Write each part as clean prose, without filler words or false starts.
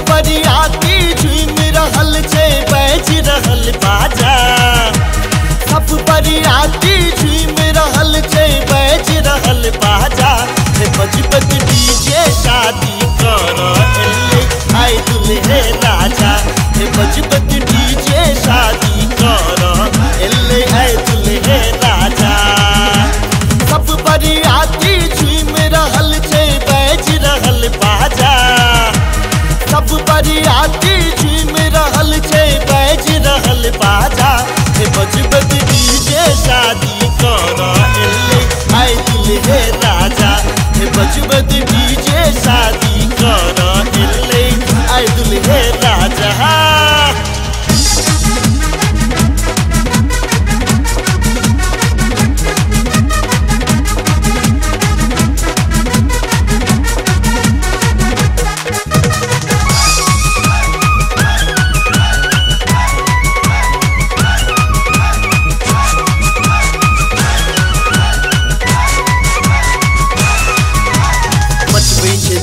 बरियाती झूम रहल छै बाज रहल बाजा। सब बरियाती झूम रहल छै बाज रहल बाजा। हे बजबत डीजे शादी कर एले आइ दुल्हे राजा। हे बजबत डीजे शादी कर एले आइ दुल्हे राजा। सब बरियाती झूम रहल छै बाज रहल बाजा। सब बरियाती झूम रहल छै बाज रहल बाजा। हे बजबत डीजे शादी कर एले आइ दुल्हे राजा। हे बजबत डीजे शादी कर एले आइ दुल्हे राजा।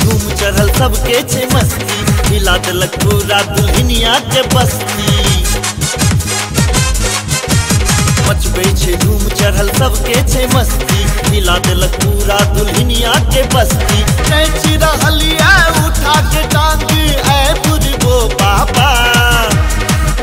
धूम चढ़ल सबके छै मस्ती। हिला देलक पूरा दुल्हनिया के बस्ती। मचबै छै धूम चढ़ल सबके छै मस्ती। हिला देलक पूरा दुल्हनिया के बस्ती। नाच रहलिया उठा के टांग ऐ बुढ़बो बाबा।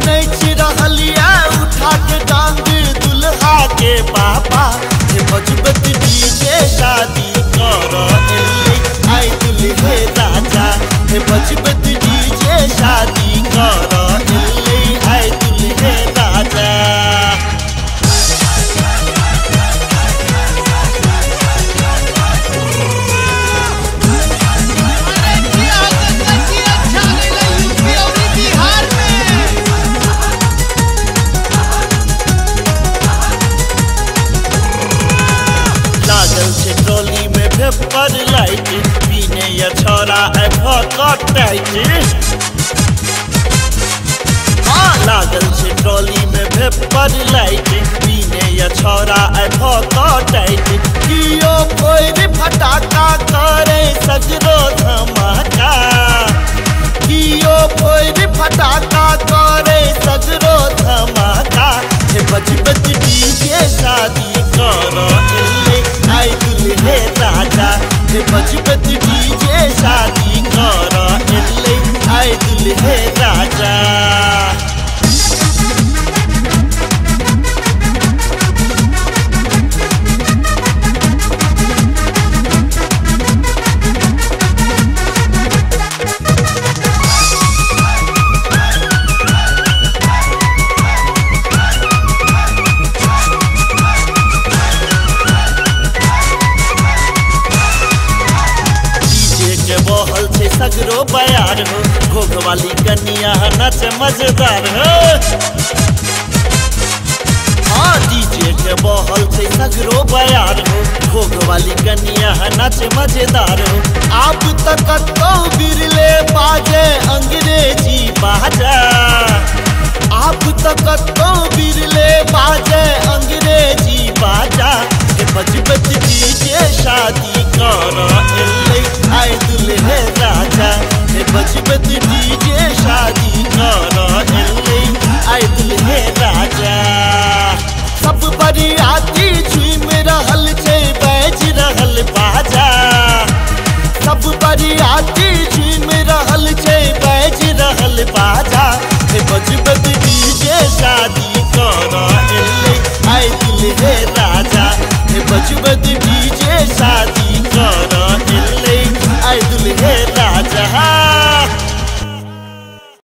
नाच रहलिया उठा के टांग दुल्हा के बाबा। हे बजबत डीजे शादी कर एले आइ दुल्हे राजा। हे बजबत डीजे शादी कर एले आइ दुल्हे राजा। लागल छै ट्रॉली में पेपर लाइट। पीने या छोरा टाइट। हाँ लागल छै ट्रॉली में पेपर लाइट। पीने या छोरा टाइट। कियो फोड़ फटाका करे सगरो धमाका। कियो फोड़ फटाका करे सगरो धमाका। हे बजबत डीजे शादी कर एले आइ दुल्हे राजा। हे बजबत डीजे शादी कर एले आइ दुल्हे राजा। बहल छै सगरो बयार हो। घोघ वाली कनिया नच मजेदार हो। हाँ डीजे के बहल छै सगरो बयार हो। घोघ वाली कनिया नच मजेदार हो। आप तक तो बिरले बाजे अंग्रेजी बाजा। आप तक तो बिरले बाजे अंग्रेजी बाजा। हे बजबत डीजे शादी कर एले आइ दुल्हे राजा। हे बजबत डीजे शादी कर एले आइ दुल्हे राजा। सब बरियाती झूम रहल छै बाज रहल बाजा। सब बरियाती झूम रहल छै बाज रहल बाजा। हे बजबत डीजे शादी कर एले आइ दुल्हे राजा। हे बजबत डीजे शादी कर